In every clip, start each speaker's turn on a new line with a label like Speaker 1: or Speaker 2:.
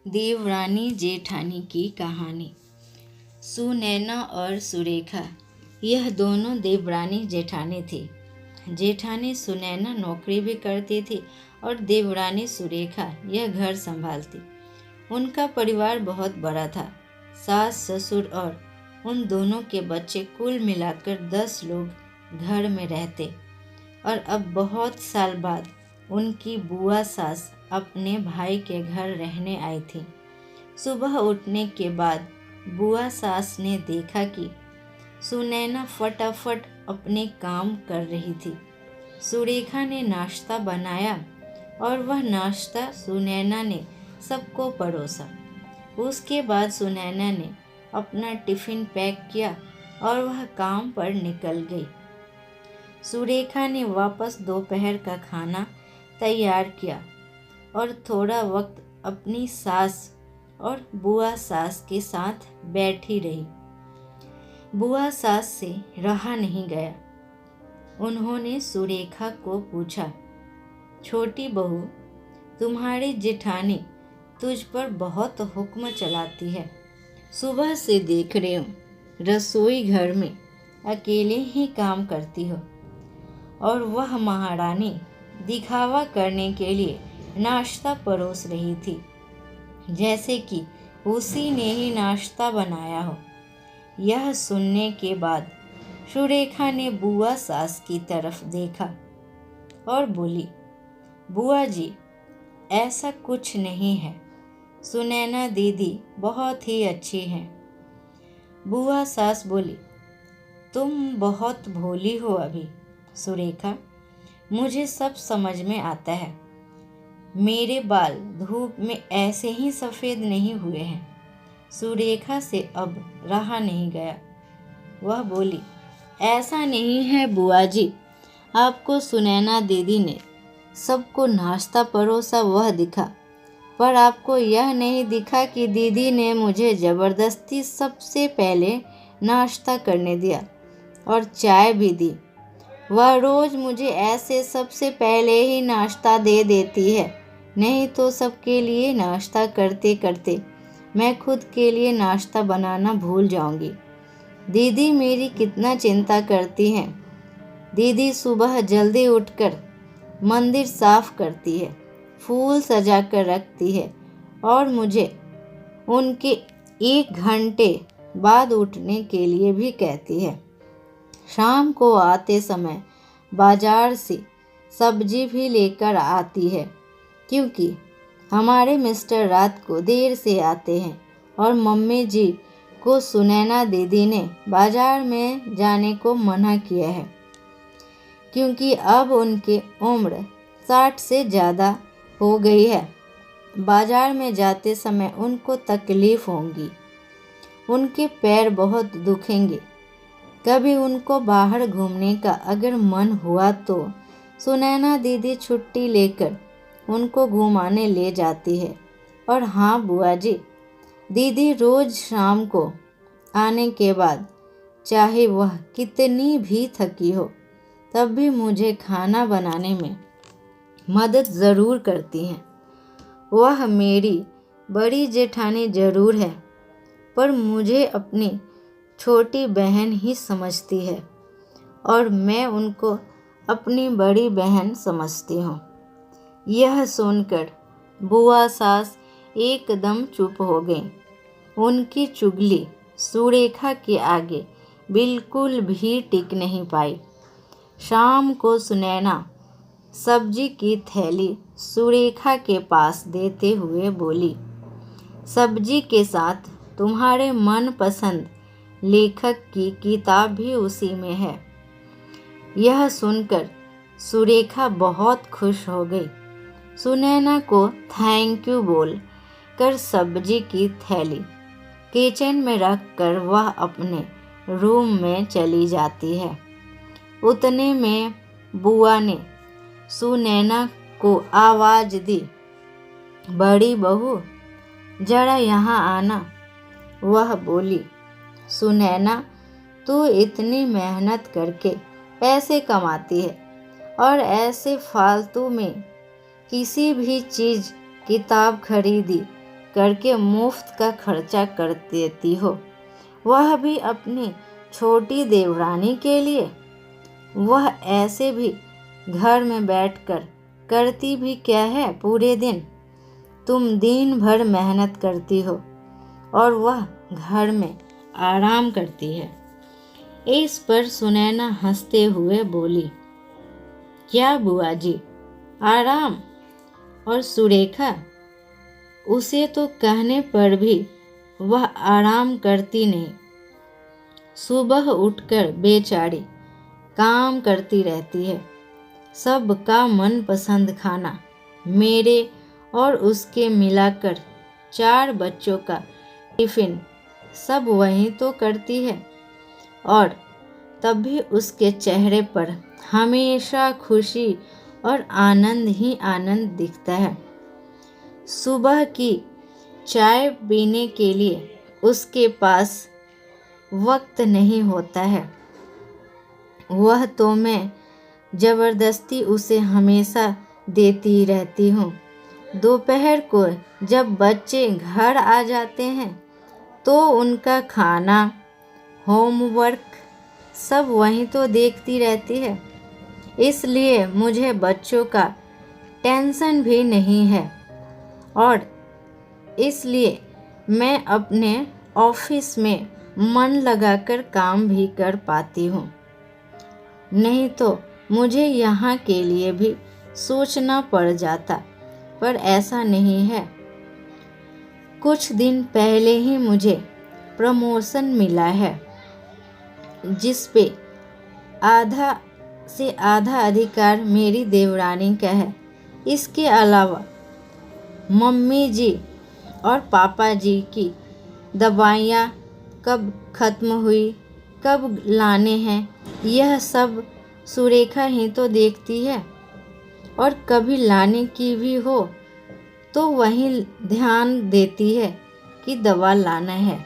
Speaker 1: देवरानी जेठानी की कहानी। सुनैना और सुरेखा यह दोनों देवरानी जेठानी थी। जेठानी सुनैना नौकरी भी करती थी और देवरानी सुरेखा यह घर संभालती। उनका परिवार बहुत बड़ा था। सास ससुर और उन दोनों के बच्चे कुल मिलाकर 10 लोग घर में रहते। और अब बहुत साल बाद उनकी बुआ सास अपने भाई के घर रहने आई थी। सुबह उठने के बाद बुआ सास ने देखा कि सुनैना फटाफट अपने काम कर रही थी। सुरेखा ने नाश्ता बनाया और वह नाश्ता सुनैना ने सबको परोसा। उसके बाद सुनैना ने अपना टिफ़िन पैक किया और वह काम पर निकल गई। सुरेखा ने वापस दोपहर का खाना तैयार किया और थोड़ा वक्त अपनी सास और बुआ सास के साथ बैठी रही। बुआ सास से रहा नहीं गया। उन्होंने सुरेखा को पूछा, छोटी बहू, तुम्हारी जेठानी तुझ पर बहुत हुक्म चलाती है। सुबह से देख रही हूँ रसोई घर में अकेले ही काम करती हो। और वह महारानी दिखावा करने के लिए नाश्ता परोस रही थी, जैसे कि उसी ने ही नाश्ता बनाया हो। यह सुनने के बाद सुरेखा ने बुआ सास की तरफ देखा और बोली, बुआ जी, ऐसा कुछ नहीं है। सुनैना दीदी बहुत ही अच्छी हैं। बुआ सास बोली, तुम बहुत भोली हो अभी सुरेखा, मुझे सब समझ में आता है। मेरे बाल धूप में ऐसे ही सफ़ेद नहीं हुए हैं। सुरेखा से अब रहा नहीं गया। वह बोली, ऐसा नहीं है बुआ जी, आपको सुनैना दीदी ने सबको नाश्ता परोसा वह दिखा, पर आपको यह नहीं दिखा कि दीदी ने मुझे ज़बरदस्ती सबसे पहले नाश्ता करने दिया और चाय भी दी। वह रोज़ मुझे ऐसे सबसे पहले ही नाश्ता दे देती है, नहीं तो सबके लिए नाश्ता करते करते मैं खुद के लिए नाश्ता बनाना भूल जाऊंगी। दीदी मेरी कितना चिंता करती हैं। दीदी सुबह जल्दी उठकर मंदिर साफ करती है, फूल सजा कर रखती है और मुझे उनके 1 घंटे बाद उठने के लिए भी कहती है। शाम को आते समय बाजार से सब्जी भी लेकर आती है, क्योंकि हमारे मिस्टर रात को देर से आते हैं और मम्मी जी को सुनैना दीदी ने बाजार में जाने को मना किया है, क्योंकि अब उनकी उम्र 60 से ज़्यादा हो गई है। बाजार में जाते समय उनको तकलीफ़ होगी, उनके पैर बहुत दुखेंगे। कभी उनको बाहर घूमने का अगर मन हुआ तो सुनैना दीदी छुट्टी लेकर उनको घुमाने ले जाती है। और हाँ बुआ जी, दीदी रोज़ शाम को आने के बाद, चाहे वह कितनी भी थकी हो, तब भी मुझे खाना बनाने में मदद ज़रूर करती हैं। वह मेरी बड़ी जेठानी ज़रूर है, पर मुझे अपनी छोटी बहन ही समझती है और मैं उनको अपनी बड़ी बहन समझती हूँ। यह सुनकर बुआ सास एकदम चुप हो गई। उनकी चुगली सुरेखा के आगे बिल्कुल भी टिक नहीं पाई। शाम को सुनैना सब्जी की थैली सुरेखा के पास देते हुए बोली, सब्जी के साथ तुम्हारे मनपसंद लेखक की किताब भी उसी में है। यह सुनकर सुरेखा बहुत खुश हो गई। सुनैना को थैंक यू बोल कर सब्जी की थैली किचन में रख कर वह अपने रूम में चली जाती है। उतने में बुआ ने सुनैना को आवाज़ दी, बड़ी बहू, जरा यहाँ आना। वह बोली, सुनैना, तू इतनी मेहनत करके पैसे कमाती है और ऐसे फालतू में किसी भी चीज़ किताब खरीदी करके मुफ्त का खर्चा कर देती हो, वह भी अपनी छोटी देवरानी के लिए। वह ऐसे भी घर में बैठकर करती भी क्या है पूरे दिन। तुम दिन भर मेहनत करती हो और वह घर में आराम करती है। इस पर सुनैना हंसते हुए बोली, क्या बुआ जी, आराम? और सुरेखा, उसे तो कहने पर भी वह आराम करती नहीं। सुबह उठकर बेचारी काम करती रहती है। सबका मनपसंद खाना, मेरे और उसके मिलाकर 4 बच्चों का टिफिन सब वही तो करती है। और तब भी उसके चेहरे पर हमेशा खुशी और आनंद ही आनंद दिखता है। सुबह की चाय पीने के लिए उसके पास वक्त नहीं होता है। वह तो मैं ज़बरदस्ती उसे हमेशा देती रहती हूँ। दोपहर को जब बच्चे घर आ जाते हैं तो उनका खाना, होमवर्क सब वहीं तो देखती रहती है। इसलिए मुझे बच्चों का टेंशन भी नहीं है और इसलिए मैं अपने ऑफिस में मन लगाकर काम भी कर पाती हूँ। नहीं तो मुझे यहाँ के लिए भी सोचना पड़ जाता, पर ऐसा नहीं है। कुछ दिन पहले ही मुझे प्रमोशन मिला है, जिस पे आधा से आधा अधिकार मेरी देवरानी का है। इसके अलावा मम्मी जी और पापा जी की दवाइयाँ कब ख़त्म हुई, कब लाने हैं, यह सब सुरेखा ही तो देखती है। और कभी लाने की भी हो तो वहीं ध्यान देती है कि दवा लाना है।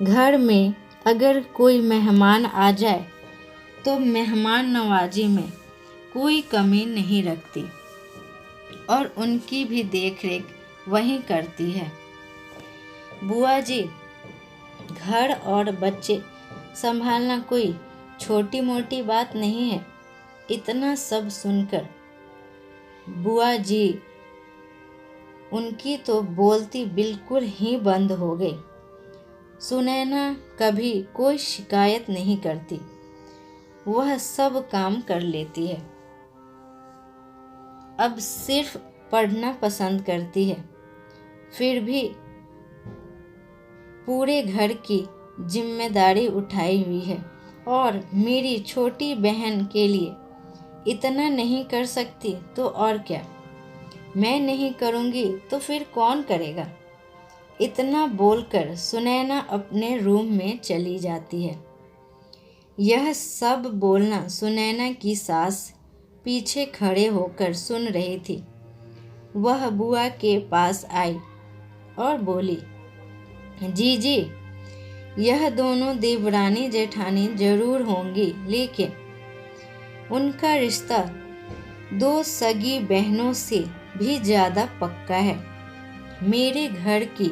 Speaker 1: घर में अगर कोई मेहमान आ जाए तो मेहमान नवाजी में कोई कमी नहीं रखती और उनकी भी देखरेख वही करती है। बुआ जी, घर और बच्चे संभालना कोई छोटी मोटी बात नहीं है। इतना सब सुनकर बुआ जी उनकी तो बोलती बिल्कुल ही बंद हो गई। सुनैना कभी कोई शिकायत नहीं करती, वह सब काम कर लेती है। अब सिर्फ पढ़ना पसंद करती है, फिर भी पूरे घर की जिम्मेदारी उठाई हुई है और मेरी छोटी बहन के लिए इतना नहीं कर सकती तो और क्या। मैं नहीं करूँगी तो फिर कौन करेगा। इतना बोलकर सुनैना अपने रूम में चली जाती है। यह सब बोलना सुनैना की सास पीछे खड़े होकर सुन रही थी। वह बुआ के पास आई और बोली, जी, यह दोनों देवरानी जेठानी जरूर होंगी, लेकिन उनका रिश्ता 2 सगी बहनों से भी ज़्यादा पक्का है। मेरे घर की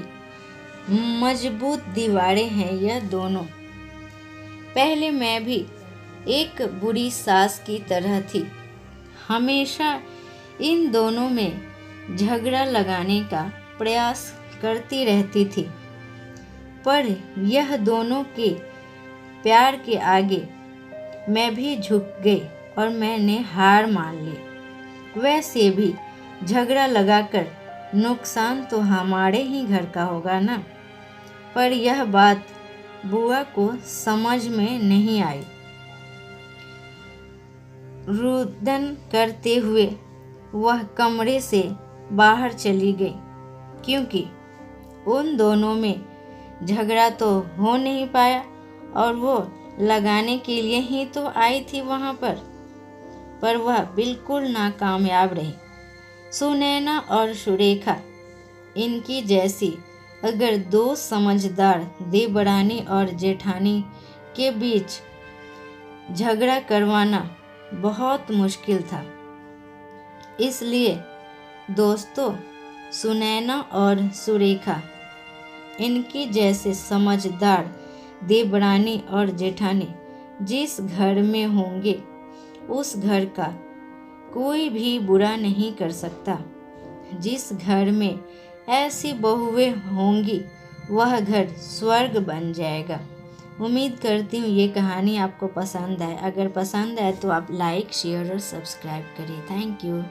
Speaker 1: मजबूत दीवारें हैं यह दोनों। पहले मैं भी एक बुरी सास की तरह थी, हमेशा इन दोनों में झगड़ा लगाने का प्रयास करती रहती थी, पर यह दोनों के प्यार के आगे मैं भी झुक गई और मैंने हार मान ली। वैसे भी झगड़ा लगाकर नुकसान तो हमारे ही घर का होगा ना। पर यह बात बुआ को समझ में नहीं आई। रुदन करते हुए वह कमरे से बाहर चली गई, क्योंकि उन दोनों में झगड़ा तो हो नहीं पाया और वो लगाने के लिए ही तो आई थी वहाँ पर वह बिल्कुल नाकामयाब रही। सुनैना और सुरेखा, इनकी जैसी अगर 2 समझदार देवरानी और जेठानी के बीच झगड़ा करवाना बहुत मुश्किल था। इसलिए दोस्तों, सुनैना और सुरेखा, इनकी जैसे समझदार देवरानी और जेठानी जिस घर में होंगे उस घर का कोई भी बुरा नहीं कर सकता। जिस घर में ऐसी बहुएं होंगी वह घर स्वर्ग बन जाएगा। उम्मीद करती हूँ ये कहानी आपको पसंद आए। अगर पसंद आए तो आप लाइक, शेयर और सब्सक्राइब करिए। Thank you.